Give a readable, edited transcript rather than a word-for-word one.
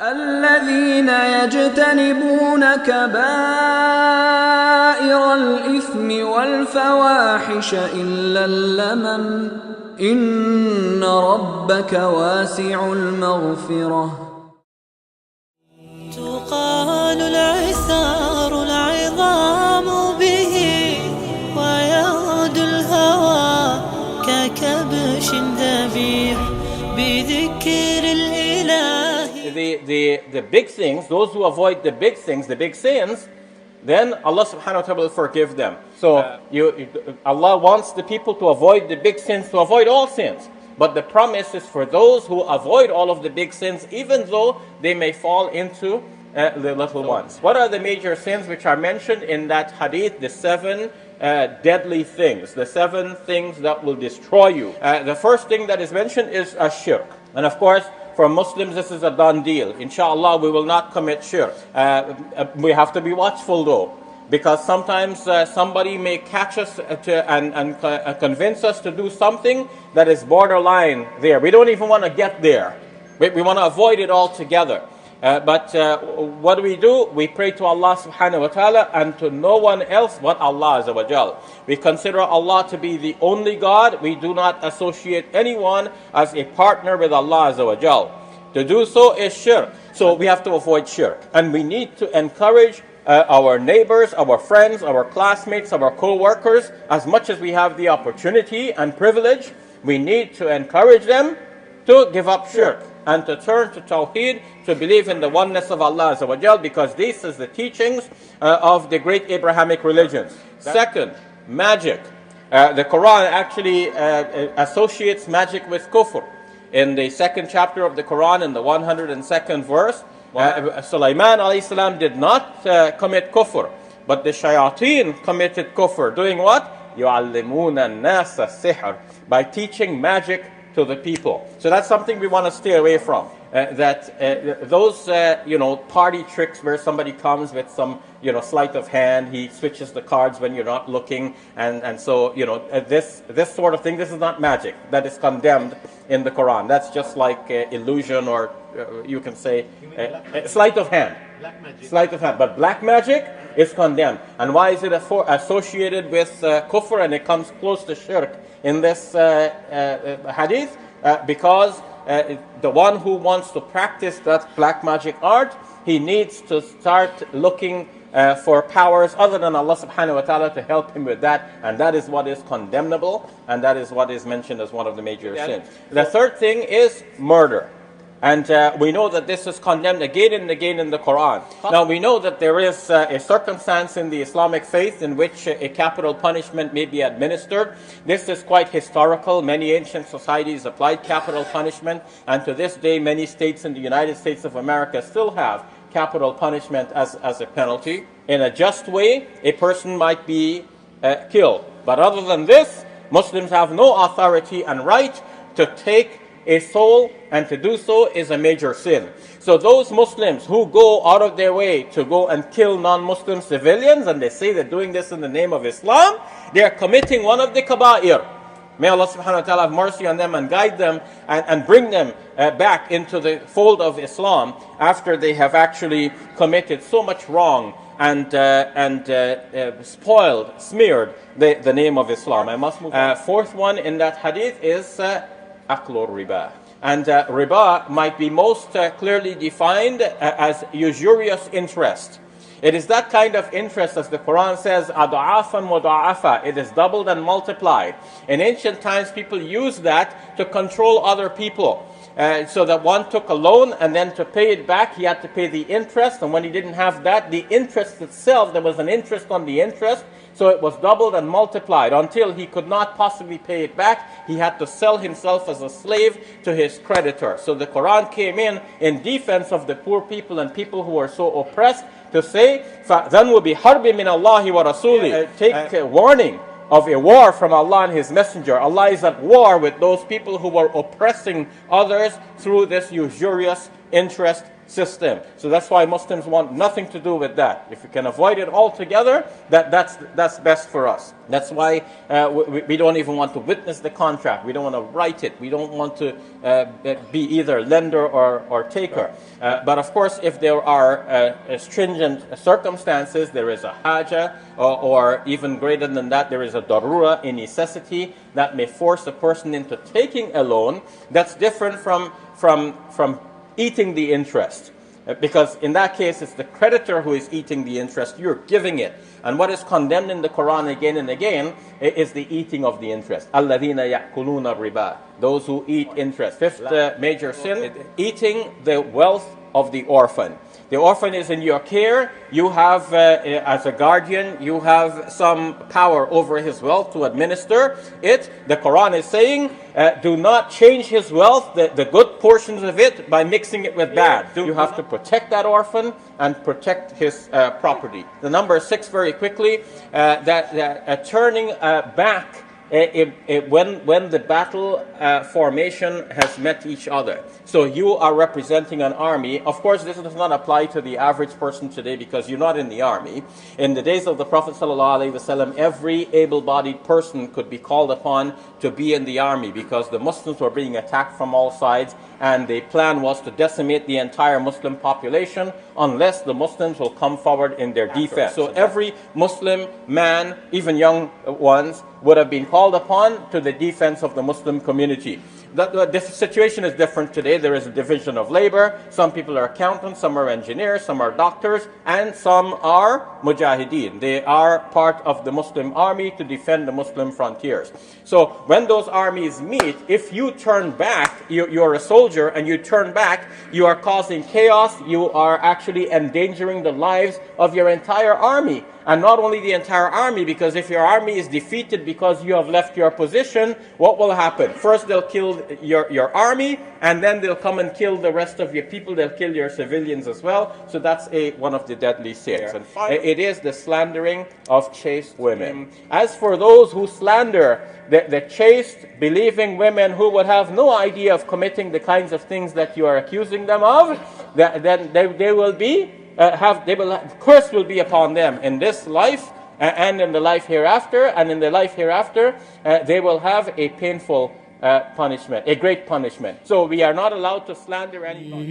الذين يجتنبون كبائر الإثم والفواحش إلا اللمم إن ربك واسع المغفرة. تقال العثار العظام به ويغدو الهوى ككبش ذبيح بذكر الإله. The big things, those who avoid the big things, the big sins, then Allah subhanahu wa ta'ala will forgive them. So Allah wants the people to avoid the big sins, to avoid all sins. But the promise is for those who avoid all of the big sins, even though they may fall into the little ones. What are the major sins which are mentioned in that hadith? The 7 deadly things, the 7 things that will destroy you. The first thing that is mentioned is shirk. And of course, for Muslims, this is a done deal. Inshallah, we will not commit shirk. We have to be watchful though, because sometimes somebody may catch us and convince us to do something that is borderline there. We don't even want to get there. We want to avoid it altogether. But what do? We pray to Allah subhanahu wa ta'ala and to no one else but Allah azza wa jal. We consider Allah to be the only God. We do not associate anyone as a partner with Allah azza wa jal. To do so is shirk. So we have to avoid shirk. And we need to encourage our neighbors, our friends, our classmates, our co-workers, as much as we have the opportunity and privilege, we need to encourage them to give up shirk and to turn to Tawheed, to believe in the oneness of Allah Azza wa Jal, because this is the teachings of the great Abrahamic religions. Second, magic. The Quran actually associates magic with kufr. In the 2nd chapter of the Quran, in the 102nd verse, Sulaiman alayhi salam did not commit kufr, but the shayateen committed kufr. Doing what? يُعَلِّمُونَ النَّاسَ السِّحْرَ, by teaching magic to the people. So that's something we want to stay away from. Those party tricks where somebody comes with some sleight of hand, he switches the cards when you're not looking, and so this sort of thing, this is not magic. That is condemned in the Quran. That's just like illusion, or you can say sleight of hand. Black magic. Sleight of hand. But black magic is condemned. And why is it associated with kufr, and it comes close to shirk in this hadith? Because the one who wants to practice that black magic art, he needs to start looking for powers other than Allah subhanahu wa ta'ala to help him with that, and that is what is condemnable, and that is what is mentioned as one of the major sins. The third thing is murder. And we know that this is condemned again and again in the Quran. Now we know that there is a circumstance in the Islamic faith in which a capital punishment may be administered. This is quite historical. Many ancient societies applied capital punishment, and to this day many states in the United States of America still have capital punishment as a penalty. In a just way, a person might be killed. But other than this, Muslims have no authority and right to take a soul, and to do so is a major sin. So those Muslims who go out of their way to go and kill non-Muslim civilians, and they say they're doing this in the name of Islam, they are committing one of the kaba'ir. May Allah subhanahu wa ta'ala have mercy on them and guide them and bring them back into the fold of Islam after they have actually committed so much wrong and smeared the name of Islam. I must move on. Fourth one in that hadith is Aklur riba. And riba might be most clearly defined as usurious interest. It is that kind of interest, as the Quran says, ad'afan muda'afa. It is doubled and multiplied. In ancient times, people used that to control other people. So that one took a loan, and then to pay it back, he had to pay the interest. And when he didn't have that, the interest itself, there was an interest on the interest. So it was doubled and multiplied until he could not possibly pay it back. He had to sell himself as a slave to his creditor. So the Quran came in defense of the poor people and people who were so oppressed, to say, فَذَنْوُ بِحَرْبٍ مِّنَ اللَّهِ وَرَسُولِهِ. Take warning of a war from Allah and His Messenger. Allah is at war with those people who were oppressing others through this usurious interest system. So that's why Muslims want nothing to do with that. If we can avoid it altogether, that's best for us. That's why we don't even want to witness the contract. We don't want to write it. We don't want to be either lender or taker. But of course, if there are stringent circumstances, there is a haja, or even greater than that, there is a darura, a necessity that may force a person into taking a loan. That's different from eating the interest. Because in that case, it's the creditor who is eating the interest. You're giving it. And what is condemned in the Quran again and again is the eating of the interest. الَّذِينَ يَأْكُلُونَ الرِّبَا. Those who eat interest. Fifth major sin, eating the wealth of the orphan. The orphan is in your care. You have, as a guardian, you have some power over his wealth to administer it. The Quran is saying, do not change his wealth, the good portions of it, by mixing it with bad. You have to protect that orphan and protect his property. The number 6, very quickly, turning back when the battle formation has met each other. So you are representing an army. Of course, this does not apply to the average person today because you're not in the army. In the days of the Prophet ﷺ, every able-bodied person could be called upon to be in the army because the Muslims were being attacked from all sides, and the plan was to decimate the entire Muslim population unless the Muslims will come forward in their defense. So every Muslim man, even young ones, would have been called upon to the defense of the Muslim community. The situation is different today. There is a division of labor. Some people are accountants, some are engineers, some are doctors, and some are mujahideen. They are part of the Muslim army to defend the Muslim frontiers. So when those armies meet, if you turn back, you're a soldier and you turn back, you are causing chaos. You are actually endangering the lives of your entire army. And not only the entire army, because if your army is defeated because you have left your position, what will happen? First, they'll kill your army, and then they'll come and kill the rest of your people. They'll kill your civilians as well. So that's one of the deadly sins. And it is the slandering of chaste women. As for those who slander the chaste, believing women who would have no idea of committing the kinds of things that you are accusing them of, then they will be curse will be upon them in this life and in the life hereafter, and in the life hereafter they will have a painful punishment, a great punishment. So we are not allowed to slander anybody.